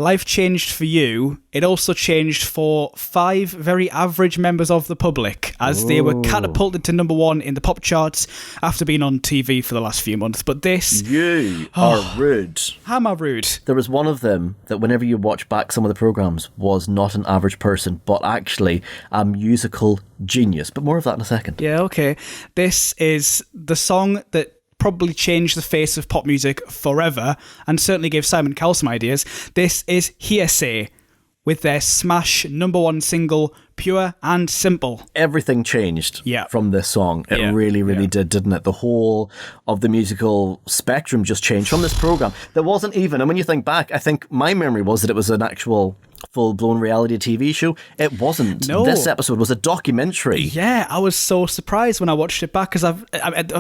life changed for you. It also changed for 5 very average members of the public as they were catapulted to number 1 in the pop charts after being on TV for the last few months. But this... You are rude. How am I rude? There was one of them that whenever you watch back some of the programmes was not an average person, but actually a musical genius. But more of that in a second. Yeah, okay. This is the song that probably changed the face of pop music forever and certainly gave Simon Cowell some ideas. This is Hearsay with their smash number 1 single, Pure and Simple. Everything changed from this song. It really did, didn't it? The whole of the musical spectrum just changed from this programme. There wasn't even, and when you think back, I think my memory was that it was an actual full-blown reality TV show. It wasn't. No. This episode was a documentary. Yeah, I was so surprised when I watched it back because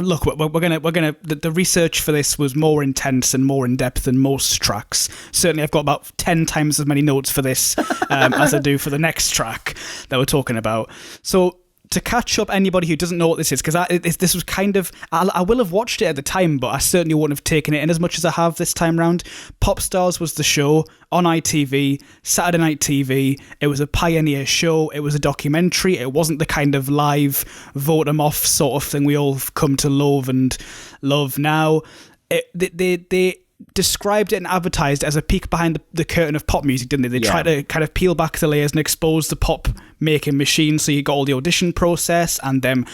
look, we're gonna the research for this was more intense and more in depth than most tracks. Certainly, I've got about 10 times as many notes for this as I do for the next track that we're talking about. So, to catch up anybody who doesn't know what this is, because this was kind of... I will have watched it at the time, but I certainly wouldn't have taken it in as much as I have this time round. Pop Stars was the show on ITV, Saturday Night TV. It was a pioneer show. It was a documentary. It wasn't the kind of live, vote 'em off sort of thing we all come to love and love now. They described it and advertised it as a peek behind the curtain of pop music, didn't they? They tried to kind of peel back the layers and expose the pop making machine. So you got all the audition process and them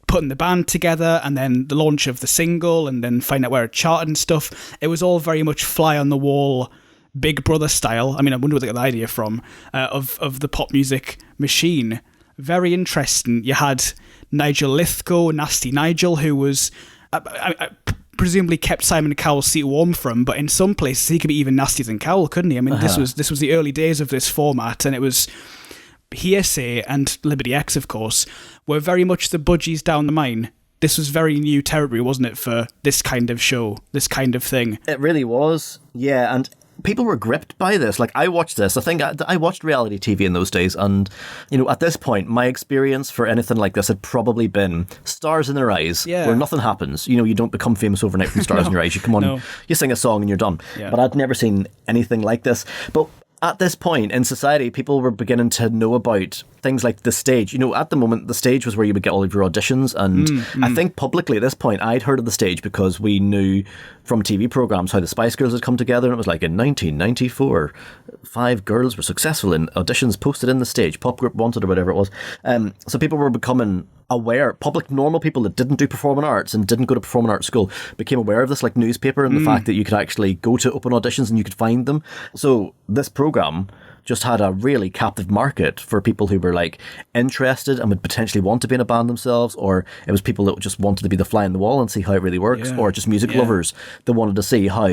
putting the band together and then the launch of the single and then find out where it charted and stuff. It was all very much fly on the wall, Big Brother style. I mean, I wonder where they got the idea from, of the pop music machine. Very interesting. You had Nigel Lithgow, Nasty Nigel, who was... I presumably kept Simon Cowell's seat warm for him, but in some places he could be even nastier than Cowell, couldn't he? I mean, this was the early days of this format, and it was Hearsay and Liberty X, of course, were very much the budgies down the mine. This was very new territory, wasn't it, for this kind of show, this kind of thing? It really was, yeah, and people were gripped by this. Like, I watched this. I think I watched reality TV in those days, and, you know, at this point, my experience for anything like this had probably been Stars in Their Eyes, where nothing happens. You know, you don't become famous overnight from Stars in Your Eyes. You come on, you sing a song and you're done. Yeah. But I'd never seen anything like this. But at this point in society, people were beginning to know about things like the stage. You know, at the moment, the stage was where you would get all of your auditions. And I think publicly at this point, I'd heard of the stage because we knew from TV programmes how the Spice Girls had come together. And it was like in 1994, 5 girls were successful in auditions posted in the stage, Pop Group Wanted or whatever it was. So people were becoming aware. Public, normal people that didn't do performing arts and didn't go to performing arts school became aware of this, like newspaper, and the fact that you could actually go to open auditions and you could find them. So this programme just had a really captive market for people who were like interested and would potentially want to be in a band themselves, or it was people that just wanted to be the fly on the wall and see how it really works, or just music lovers that wanted to see how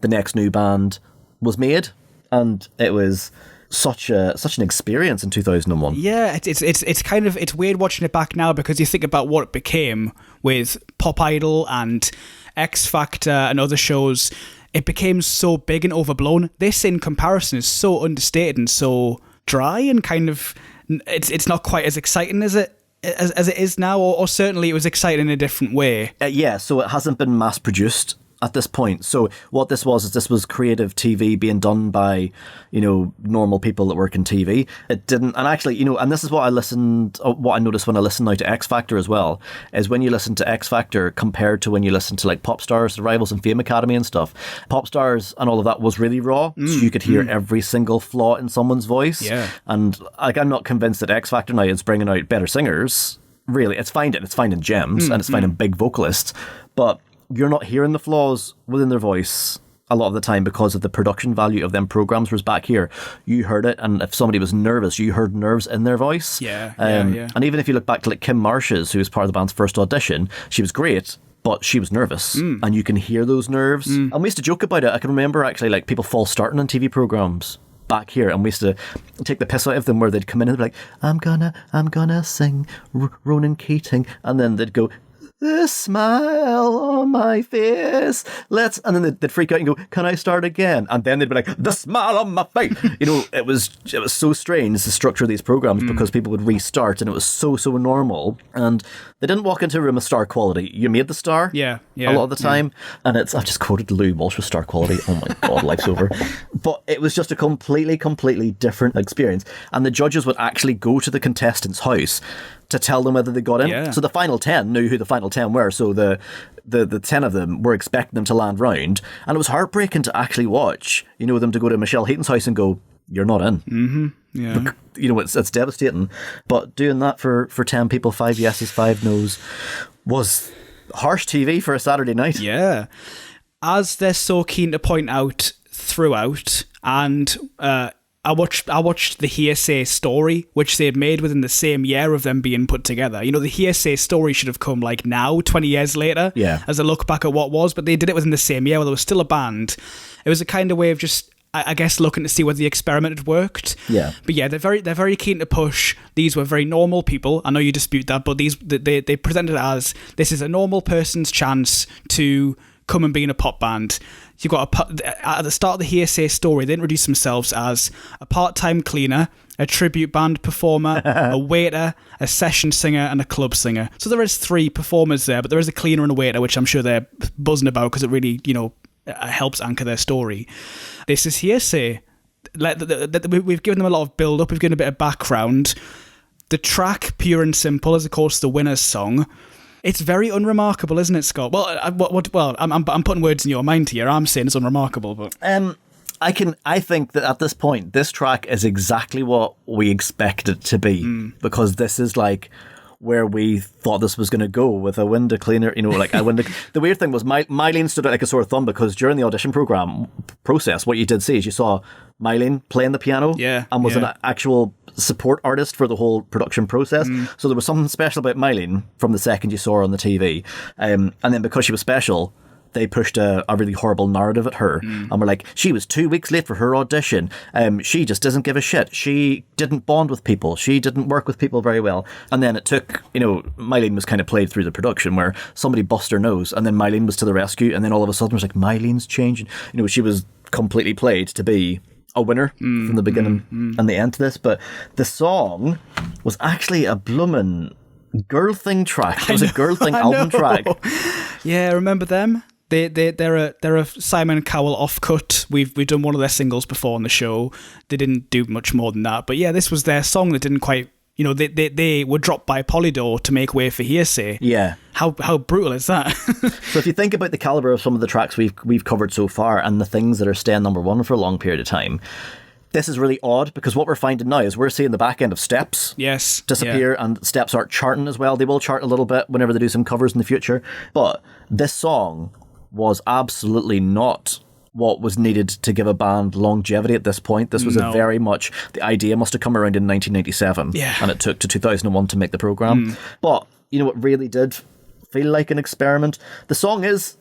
the next new band was made. And it was such an experience in 2001. Yeah, it's weird watching it back now because you think about what it became with Pop Idol and X Factor and other shows. It became so big and overblown. This, in comparison, is so understated and so dry and kind of... It's not quite as exciting as it is now, or certainly it was exciting in a different way. So it hasn't been mass-produced at this point. So what this was creative TV being done by, you know, normal people that work in TV. It didn't, and actually, you know, and this is what I noticed when I listened now to X Factor as well, is when you listen to X Factor compared to when you listen to like Pop Stars, The Rivals and Fame Academy and stuff, Pop Stars and all of that was really raw, so you could hear every single flaw in someone's voice. Yeah. And like, I'm not convinced that X Factor now is bringing out better singers. Really, it's finding gems and it's finding big vocalists, but you're not hearing the flaws within their voice a lot of the time because of the production value of them programs. Whereas back here, you heard it, and if somebody was nervous, you heard nerves in their voice. And even if you look back to like Kim Marsh's, who was part of the band's first audition, she was great, but she was nervous, and you can hear those nerves. And we used to joke about it. I can remember actually like people false starting on TV programs back here, and we used to take the piss out of them where they'd come in and be like, I'm gonna sing Ronan Keating, and then they'd go, the smile on my face. And then they'd freak out and go, can I start again? And then they'd be like, the smile on my face. It was so strange, the structure of these programs, because people would restart, and it was so normal. And they didn't walk into a room of star quality. You made the star a lot of the time. And I've just quoted Louis Walsh with star quality. Oh my God, life's over. But it was just a completely different experience. And the judges would actually go to the contestants' house to tell them whether they got in. Yeah. So the final 10 knew who the final 10 were. So the 10 of them were expecting them to land round. And it was heartbreaking to actually watch, them to go to Michelle Heaton's house and go, you're not in. Mm-hmm. Yeah. It's devastating. But doing that for 10 people, 5 yeses, 5 nos, was harsh TV for a Saturday night. Yeah. As they're so keen to point out throughout, and I watched the Hearsay story, which they had made within the same year of them being put together. The Hearsay story should have come like now, 20 years later, as a look back at what was, but they did it within the same year while there was still a band. It was a kind of way of just, I guess, looking to see whether the experiment had worked. Yeah. But yeah, they're very keen to push. These were very normal people. I know you dispute that, but they presented it as, this is a normal person's chance to come and be in a pop band. You've got at the start of the Hearsay story, they introduce themselves as a part-time cleaner, a tribute band performer, a waiter, a session singer, and a club singer. So there is 3 performers there, but there is a cleaner and a waiter, which I'm sure they're buzzing about because it really, helps anchor their story. This is Hearsay. We've given them a lot of build-up. We've given a bit of background. The track, Pure and Simple, is of course the winner's song. It's very unremarkable, isn't it, Scott? Well, I'm putting words in your mind here. I'm saying it's unremarkable, but I think that at this point, this track is exactly what we expect it to be, because this is like where we thought this was going to go, with a window cleaner, the weird thing was Mylene stood out like a sore thumb, because during the audition process, what you did see is you saw Mylene playing the piano and was an actual support artist for the whole production process. So there was something special about Mylene from the second you saw her on the TV. And then because she was special, they pushed a really horrible narrative at her, and were like, she was 2 weeks late for her audition. She just doesn't give a shit. She didn't bond with people. She didn't work with people very well. And then it took, Mylene was kind of played through the production where somebody bust her nose, and then Mylene was to the rescue, and then all of a sudden it was like, Mylene's changing. She was completely played to be a winner from the beginning and the end to this. But the song was actually a bloomin' Girl Thing track. It was a Girl Thing album track. Yeah, remember them? They're a Simon Cowell offcut. We've done one of their singles before on the show. They didn't do much more than that. But yeah, this was their song that didn't quite, they were dropped by Polydor to make way for Hearsay. Yeah. How brutal is that? So if you think about the caliber of some of the tracks we've covered so far, and the things that are staying number one for a long period of time, this is really odd, because what we're finding now is we're seeing the back end of Steps disappear, and Steps aren't charting as well. They will chart a little bit whenever they do some covers in the future. But this song was absolutely not what was needed to give a band longevity at this point. This was a very much, the idea must have come around in 1997, and it took to 2001 to make the programme. But, what really did feel like an experiment? The song is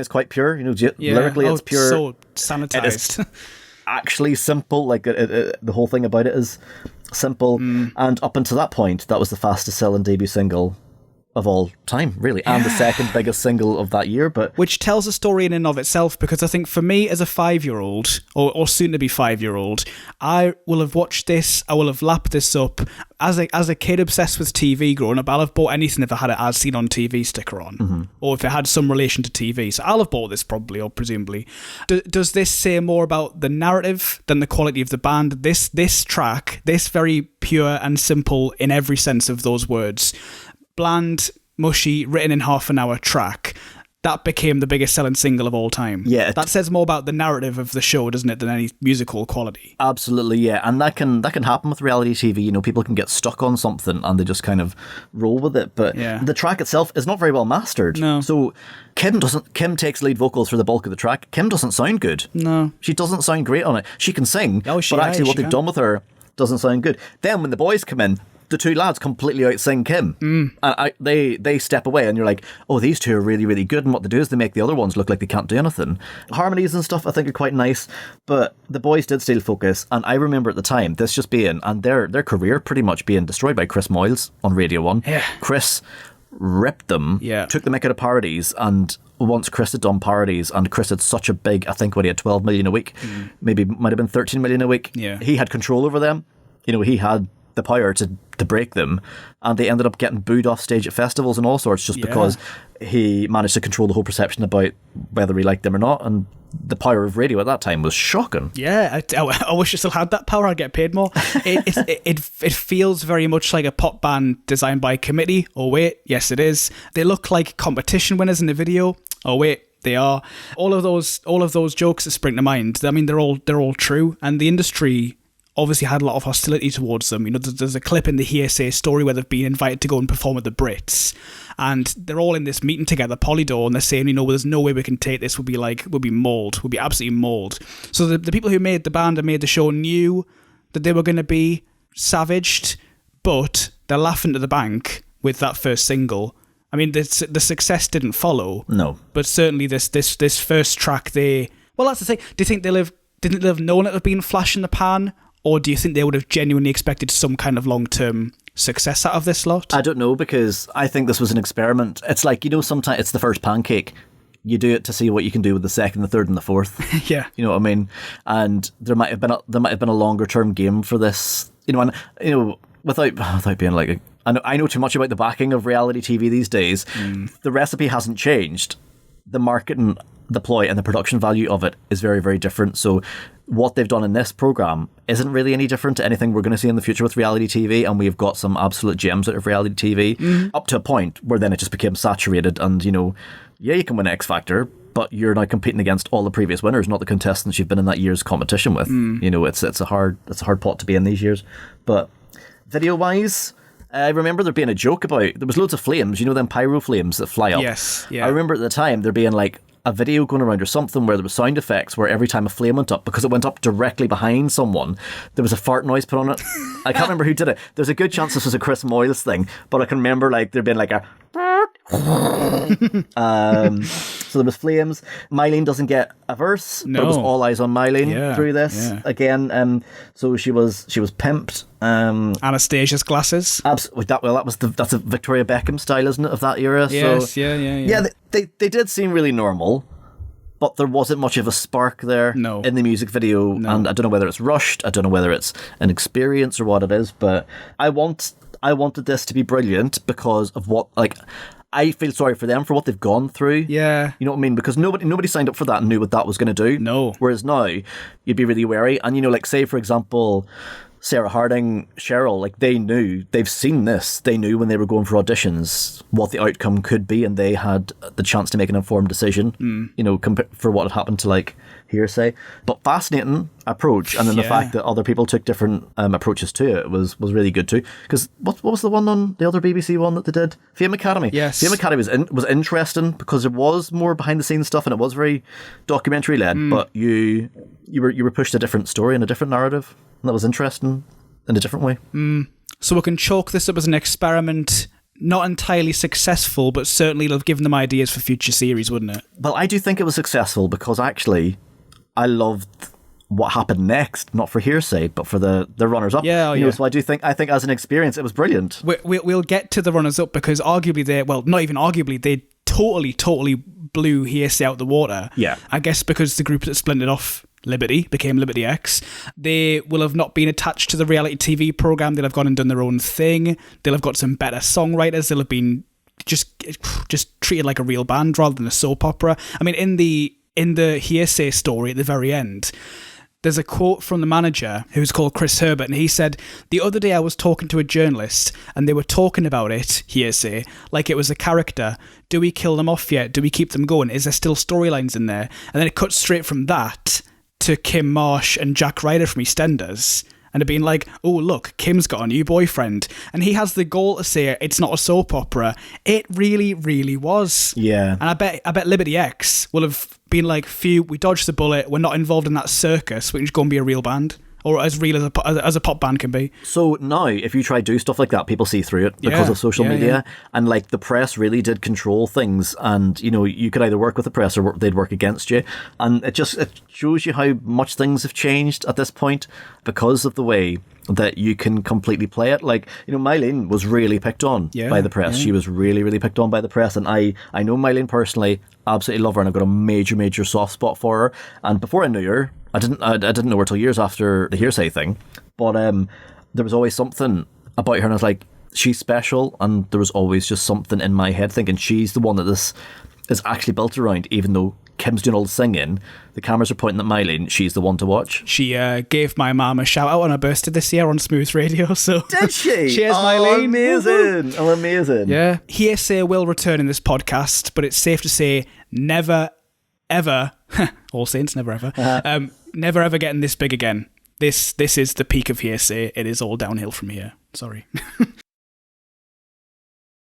quite pure, lyrically it's pure. So sanitised. Actually simple, the whole thing about it is simple, and up until that point, that was the fastest selling debut single of all time, really, and the second biggest single of that year. But which tells a story in and of itself, because I think for me as a 5-year-old, or soon to be 5-year-old, I will have watched this, I will have lapped this up. As a kid obsessed with TV growing up, I'll have bought anything if I had it as seen on TV sticker on, or if it had some relation to TV. So I'll have bought this probably, or presumably. Does this say more about the narrative than the quality of the band? This track, this very pure and simple in every sense of those words, bland, mushy, written in half an hour track, that became the biggest selling single of all time. Yeah, that says more about the narrative of the show, doesn't it, than any musical quality? Absolutely, yeah, and that can happen with reality TV. People can get stuck on something and they just kind of roll with it. But the track itself is not very well mastered. No. So Kim takes lead vocals for the bulk of the track. Kim doesn't sound good. No, she doesn't sound great on it. She can sing, but actually what they've done with her doesn't sound good. Then when the boys come in, the two lads completely out-sing Kim. And they step away, and you're like, oh, these two are really, really good. And what they do is they make the other ones look like they can't do anything. Harmonies and stuff, I think, are quite nice. But the boys did steal focus. And I remember at the time, this just being, and their career pretty much being destroyed by Chris Moyles on Radio 1. Yeah. Chris ripped them, took the mick out of parodies, and once Chris had done parodies, and Chris had such a big, I think when he had 12 million a week, maybe might have been 13 million a week, he had control over them. You know, he had the power to break them, and they ended up getting booed off stage at festivals and all sorts just because he managed to control the whole perception about whether we liked them or not. And the power of radio at that time was shocking. Yeah, I wish I still had that power. I'd get paid more. It feels very much like a pop band designed by a committee. Oh wait, yes it is. They look like competition winners in the video. Oh wait, they are. All of those jokes that spring to mind, I mean, they're all true, and the industry obviously had a lot of hostility towards them. You know, there's a clip in the Hearsay story where they've been invited to go and perform at the Brits, and they're all in this meeting together, Polydor, and they're saying, you know, there's no way we can take this. We'll be mauled. We'll be absolutely mauled. So the people who made the band and made the show knew that they were going to be savaged, but they're laughing to the bank with that first single. I mean, the success didn't follow. No. But certainly this first track, well, that's the thing. Do you think didn't they have known it would have been flash in the pan? Or do you think they would have genuinely expected some kind of long-term success out of this lot? I don't know, because I think this was an experiment. It's like, you know, sometimes it's the first pancake. You do it to see what you can do with the second, the third, and the fourth. Yeah. You know what I mean? And there might have been a longer-term game for this. You know, and you know, without being like I know too much about the backing of reality TV these days. The recipe hasn't changed. The marketing, the ploy, and the production value of it is very, very different. So what they've done in this program isn't really any different to anything we're going to see in the future with reality TV, and we've got some absolute gems out of reality TV up to a point where then it just became saturated, and you know, yeah, you can win X Factor, but you're now competing against all the previous winners, not the contestants you've been in that year's competition with. You know, it's a hard pot to be in these years. But video wise, I remember there being a joke about, there was loads of flames, you know, them pyro flames that fly up. Yes, yeah. I remember at the time there being like a video going around or something where there was sound effects where every time a flame went up, because it went up directly behind someone, there was a fart noise put on it. I can't remember who did it. There's a good chance this was a Chris Moyles thing, but I can remember like there being like a so there was flames. Mylene doesn't get a verse, but it was all eyes on Mylene through this again. So she was pimped. Anastasia's glasses. Absolutely. That's a Victoria Beckham style, isn't it, of that era? Yes, so, yeah. They did seem really normal, but there wasn't much of a spark there in the music video, and I don't know whether it's rushed. I don't know whether it's an experience or what it is, but I wanted this to be brilliant because of what, like, I feel sorry for them for what they've gone through. Yeah. You know what I mean? Because nobody signed up for that and knew what that was going to do. No. Whereas now, you'd be really wary. And, you know, like, say, for example, Sarah Harding, Cheryl, like, they've seen this. They knew when they were going for auditions what the outcome could be, and they had the chance to make an informed decision, you know, for what had happened to, like, Hearsay. But fascinating approach, and then the fact that other people took different approaches to it was really good too. Because what was the one on the other BBC one that they did? Fame Academy. Yes. Fame Academy was interesting because there was more behind the scenes stuff, and it was very documentary led. But you were pushed a different story and a different narrative, and that was interesting in a different way. So we can chalk this up as an experiment. Not entirely successful, but certainly it'll have given them ideas for future series, wouldn't it? Well, I do think it was successful because actually I loved what happened next, not for Hearsay, but for the runners-up. So I think as an experience, it was brilliant. We'll get to the runners-up because arguably not even arguably, they totally blew Hearsay out the water. Yeah. I guess because the group that splintered off, Liberty, became Liberty X, they will have not been attached to the reality TV program. They'll have gone and done their own thing. They'll have got some better songwriters. They'll have been just treated like a real band rather than a soap opera. I mean, in the Hearsay story at the very end, there's a quote from the manager who's called Chris Herbert, and he said, "The other day I was talking to a journalist and they were talking about it, Hearsay, like it was a character. Do we kill them off yet? Do we keep them going? Is there still storylines in there?" And then it cuts straight from that to Kim Marsh and Jack Ryder from EastEnders, and it being like, oh, look, Kim's got a new boyfriend. And he has the goal to say it's not a soap opera. It really, really was. Yeah. And I bet Liberty X will have been like, phew, we dodged the bullet. We're not involved in that circus. We can just go and be a real band. Or as real as a pop band can be. So now, if you try to do stuff like that, people see through it because of social media. Yeah. And like the press really did control things. And, you know, you could either work with the press or they'd work against you. And it shows you how much things have changed at this point because of the way that you can completely play it. Like, Mylene was really picked on by the press. She was really, really picked on by the press. And I know Mylene personally, absolutely love her, and I've got a major, major soft spot for her. And before I knew her, I didn't know her till years after the hearsay thing. But there was always something about her, and I was like, she's special. And there was always just something in my head thinking she's the one that this is actually built around, even though Kim's doing all the singing, the cameras are pointing at Mylene, she's the one to watch. She gave my mum a shout out on her birthday this year on Smooth Radio, so... Did she? Cheers, oh, Mylene. Amazing. Oh, amazing. Yeah. Hearsay will return in this podcast, but it's safe to say never, ever, All Saints, never ever, never ever getting this big again. This is the peak of Hearsay. It is all downhill from here. Sorry.